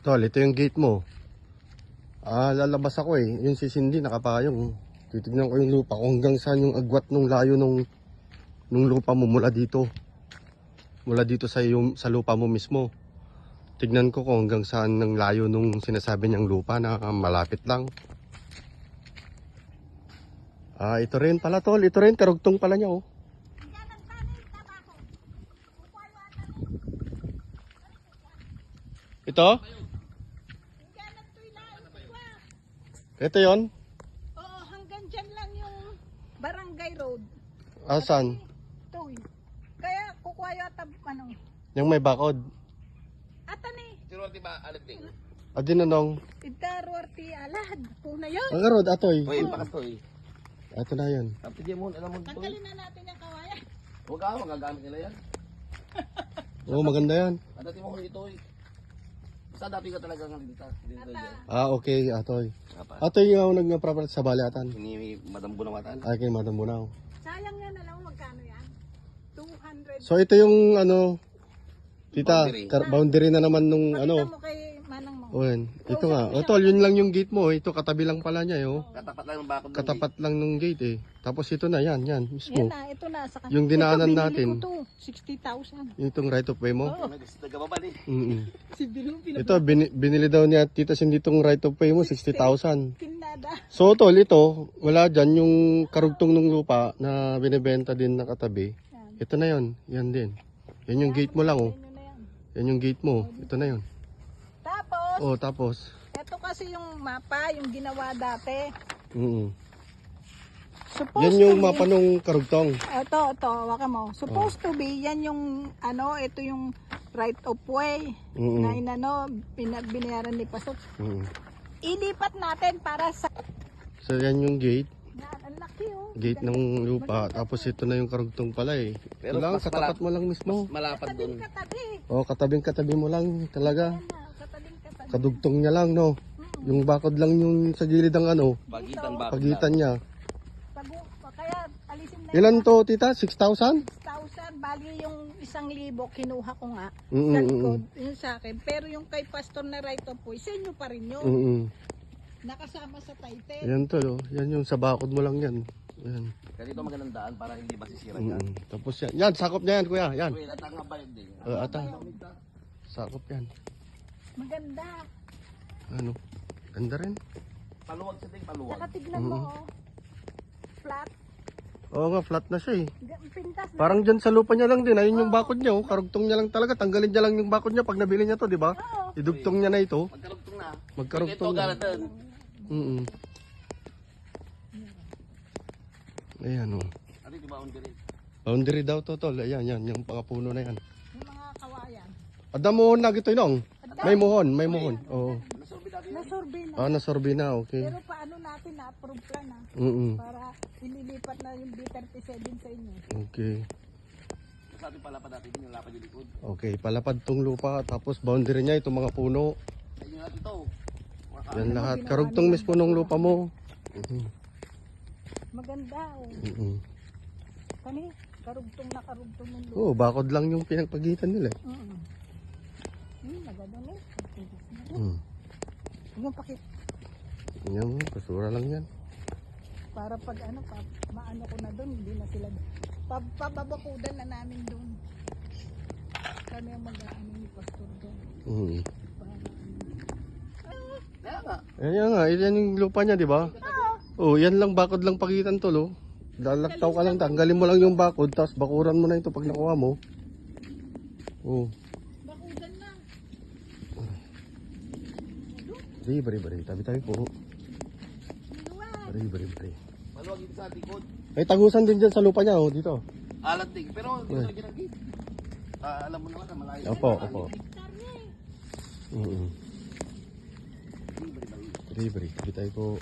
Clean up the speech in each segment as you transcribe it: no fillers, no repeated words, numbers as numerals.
Tol, ito yung gate mo. Lalabas ako eh. Yung si Cindy nakapayong. Titignan ko yung lupa kung hanggang saan yung agwat nung layo nung lupa mo mula dito. Mula dito sa lupa mo mismo. Tignan ko kung hanggang saan ng layo nung sinasabi niyang lupa na malapit lang. Ito rin pala tol. Ito rin, karugtong pala niya oh. Ito? Ito yon? Oo, hanggang dyan lang yung barangay road. Saan? Ito kaya kukuha yata ano. Yung may bakod. Atan eh. Sinuwerte ba alating? Adin anong? Itarorti alad. Puna yun. Ang arod, atoy. Uy, bakas to eh. Ito na yan. Tapos di mo, alam mo to. Tanggalin na natin yung kawayan. Huwag ka, magagamit nila yan. Oo, maganda yan. At dati mo ko ito eh. Basta dati ka talaga ng dito. Dito dyan. Okay, atoy. Apa? Atoy yung nagpapalit sa balatan. Ini Madam Bunawatan. Ay, kay Madam Bunaw. Sayang yan, alam mo magkano yan? 200. So, ito yung ano, tita, Boundary. boundary na naman nung Pakita ano. mo kay manang mo. O yan. Ito nga. O tol, yun lang yung gate mo. Ito, katabi lang pala niya. Oh. Katapat lang ng bakod. Katapat lang nung gate eh. Tapos ito na, yan mismo. Yan na, ito na. Sa Yung dinaanan ito, binili natin. ko to, 60,000. Itong right of way mo. Oo. Nagababa eh. Si Binu Ito, binili daw niya tita Cindy itong right of way mo, 60,000. pinada. So tol, ito, wala dyan yung karugtong ng lupa na binibenta din na katabi. Yan. Ito na yon, yan din. Yan yung gate mo lang oh. Yun na yan. Yan yung gate mo, ito na yon. Tapos, Oh, tapos. ito kasi yung mapa, yung ginawa dati. Supposed Yan yung to be- mapa nung karugtong. Ito, waka mo. Supposed to be, yan yung, ano, ito yung right of way na inano, binayaran ni Pasok. Ilipat natin para sa... So yan yung gate, Yan, ang laki oh. gate ng lupa. Tapos ito na yung karugtong pala eh. Ito Pero lang, mas katapat mo lang mismo. Malapad doon. Katabi. Oh, katabing-katabi mo lang talaga. Yan na, katabing-katabi. Kadugtong niya lang, no? Yung bakod lang yung sa gilid ng ano, Pagitan bakod. pagitan niya. Kaya alisin na Ilan to, tita? 6,000? 6,000. Bali yung 1,000 kinuha ko nga Mm, sa mm, likod, yun sa akin. Pero yung kay pastor na right of way, sa inyo pa rin yun. Nakasama sa title. Yan to, no? Yan yung sa bakod mo lang yan. Yan. Kaya dito magandang daan para hindi masisira yan. Tapos yan. Yan, sakop niya yan, kuya. Yan. Uy, at ang bayad din. Ata. Sakop yan. Maganda. Ano? Ganda rin. Paluwag siya din, paluwag. Saka tignan mo oh. Flat. Oo nga, flat na siya eh. Pintas na. Parang dyan sa lupa niya lang din. Ayun yung bakod niya, oh. Karugtong niya lang talaga. Tanggalin niya lang yung bakod niya pag nabili niya to, di ba? Oo. Idugtong niya na ito. Magkarugtong na. Magkarugtong Ito, na. garatan. Ayan, oh. Ate, di ba on diri? Boundary daw to, tol. Ayan, yan. Yung pakapuno na yan. Yung mga kawayan. Adamuhon na gito yun. May muhon. Oo. Nasurbi dati. Nasurvey na. Nasorbi na, okay. Pero paano natin na-approve plan na para ililipat na yung B37 sa inyo. Okay. Sa ating palapad dati, din yung lapad yung likod. Okay, palapad tong lupa. Tapos boundary niya, itong mga puno. Sa inyo natin ito. Yan lahat. Karugtong mismo ng lupa mo. Maganda oh. Kani, karugtong na karugtong ng lupa. Oo, bakod lang yung pinagpagitan nila. Maganda na eh. Yung pakit. Yan, basura lang yan. Para pag ano, maano ko na doon, hindi na sila. Pababakudan na namin doon. Kami ang mag-ano ni Pastor doon. Kaya nga. Ayan nga, yan yung lupa niya, di ba? Oo, yan lang, bakod lang pagitan to, lo. Lalaktaw ka lang, tanggalin mo lang yung bakod, tapos bakuran mo na ito pag nakuha mo. Oo. Bakudan na. Bari. Tabi-tabi po. Bari. Paluwag dito sa likod. May tagusan din dyan sa lupa niya, oh, dito. Alat din. Pero dito lagi ng gate. Alam mo naman na malayo. Opo. Bari. Tabi-tabi po.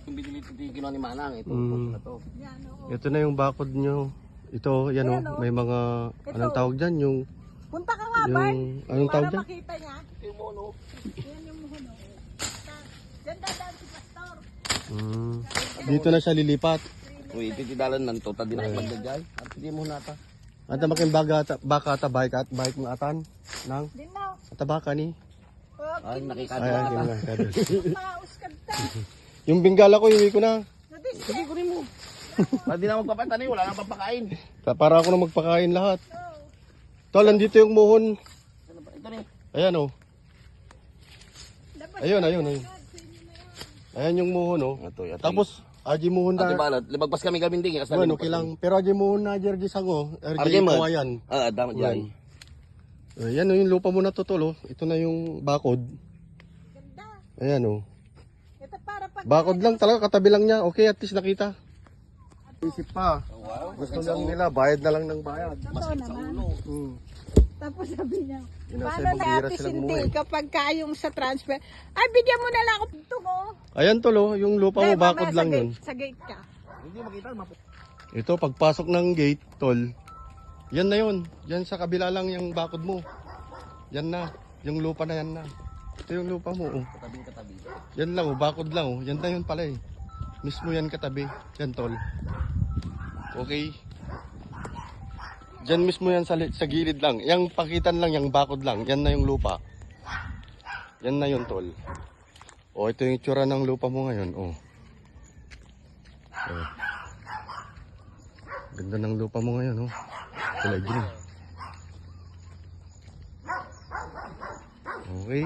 Yung binili ito yung kinuha ni Manang. Ito. Na to. Yan oo. Ito na yung bakod nyo. Ito, yan Ayan, oh, oh. may mga, anong tawag dyan? Yung, Punta ka nga, Bart. anong tawag Para dyan? makita niya. Ito yung mono. Yan yung muhuno. Diyan dadaan si Pastor. Dito na siya lilipat. Uy, titidalan ng to. Tadi na magdagay. At hindi mo nata. Ata makin baka ata bike mo atan nang Din na. ata baka ni. Oh, Ay, Ay, nakikadwa akin ka. na. Kadol. Mauskad ka. Yung bingala ko, iwi ko na. Sige, kunin mo. Pwede na magpapantani, wala nang papakain. Para ako na magpakain lahat. Tol, nandito yung muhon. Ano ba? Ito rin. Ayan oh. Ayun. Ayan yung muhon oh. Ito. Tapos, aji muhon Ate na. Balot, libagpas kami gabinding. Bueno, kilang. Pero aji muhon na Jerry Sango. RJ RJ mo. Kawayan. Dama dyan. Ayan oh, yung lupa mo na to tol oh. Ito na yung bakod. Ganda. Ayan oh. Ito para pag... Bakod lang talaga, katabi lang niya. Okay, at least nakita. Isip pa. Wow. Gusto lang nila, bayad na lang ng bayad. Totoo naman. Hmm. Tapos sabi niya, Yun, nasa paano ibang na bira ate silang Cindy umuwi. kapag kayong sa transfer, ay bigyan mo na lang ako ito mo. Ayan tol oh, yung lupa mo, bakod lang yun. Sa gate ka. Hindi makita, Ito, pagpasok ng gate, tol, yan na yun. Yan sa kabila lang yung bakod mo. Yan na. Yung lupa na yan na. Ito yung lupa mo. Oh. katabi. Yan lang, oh, bakod lang. Oh. Yan na yun pala eh. Mismo yan katabi. Yan, tol. Okay. Diyan mismo yan sa gilid lang. Yang pakitan lang, yung bakod lang. Yan na yung lupa. Yan na yun, tol. Oh, ito yung itsura ng lupa mo ngayon. Oh. Oh. Ganda ng lupa mo ngayon, oh. Kulay green. Okay.